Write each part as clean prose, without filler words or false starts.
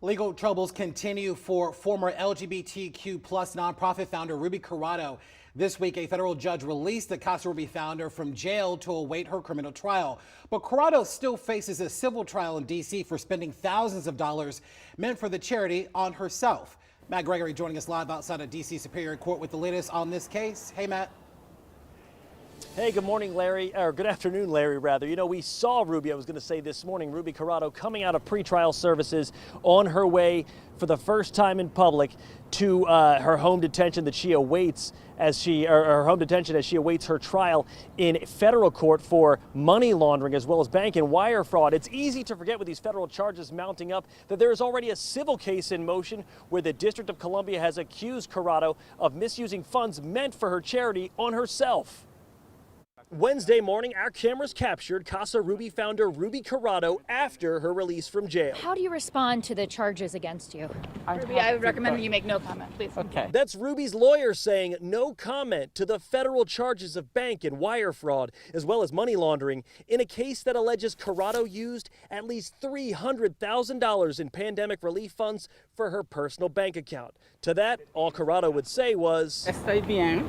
Legal troubles continue for former LGBTQ plus nonprofit founder Ruby Corado. This week, a federal judge released the Casa Ruby founder from jail to await her criminal trial. But Corado still faces a civil trial in D.C. for spending thousands of dollars meant for the charity on herself. Matt Gregory joining us live outside of D.C. Superior Court with the latest on this case. Hey, Matt. Hey, good morning, Larry, or good afternoon, Larry, rather. You know, we saw Ruby, I was going to say this morning, Ruby Corado coming out of pretrial services on her way for the first time in public to her home detention that she awaits her home detention as she awaits her trial in federal court for money laundering as well as bank and wire fraud. It's easy to forget with these federal charges mounting up that there is already a civil case in motion where the District of Columbia has accused Corado of misusing funds meant for her charity on herself. Wednesday morning, our cameras captured Casa Ruby founder Ruby Corado after her release from jail. How do you respond to the charges against you? Ruby, I would recommend that you make no comment, please. Okay. That's Ruby's lawyer saying no comment to the federal charges of bank and wire fraud, as well as money laundering, in a case that alleges Corado used at least $300,000 in pandemic relief funds for her personal bank account. To that, all Corado would say was, Estoy bien.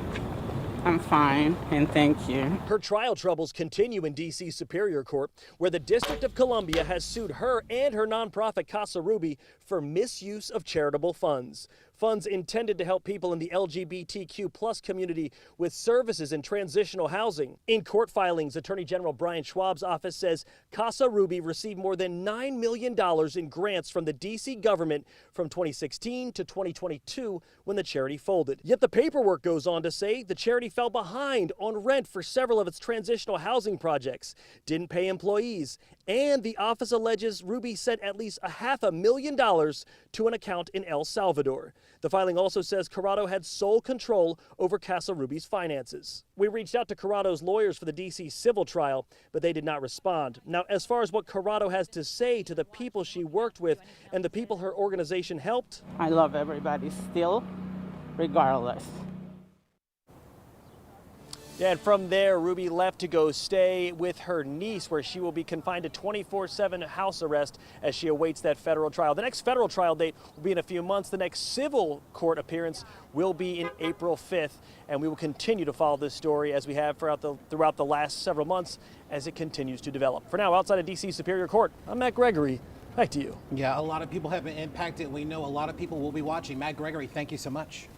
I'm fine, and thank you. Her trial troubles continue in D.C. Superior Court, where the District of Columbia has sued her and her nonprofit Casa Ruby for misuse of charitable funds. Funds intended to help people in the LGBTQ plus community with services and transitional housing. In court filings, Attorney General Brian Schwab's office says Casa Ruby received more than $9 million in grants from the D.C. government from 2016 to 2022 when the charity folded. Yet the paperwork goes on to say the charity fell behind on rent for several of its transitional housing projects, didn't pay employees, and the office alleges Ruby sent at least $500,000 to an account in El Salvador. The filing also says Corado had sole control over Casa Ruby's finances. We reached out to Corado's lawyers for the D.C. civil trial, but they did not respond. Now, as far as what Corado has to say to the people she worked with and the people her organization helped, I love everybody still, regardless. Yeah, and from there, Ruby left to go stay with her niece, where she will be confined to 24/7 house arrest as she awaits that federal trial. The next federal trial date will be in a few months. The next civil court appearance will be in April 5th, and we will continue to follow this story as we have throughout the last several months as it continues to develop. For now, outside of D.C. Superior Court, I'm Matt Gregory. Back to you. Yeah, a lot of people have been impacted. We know a lot of people will be watching. Matt Gregory, thank you so much.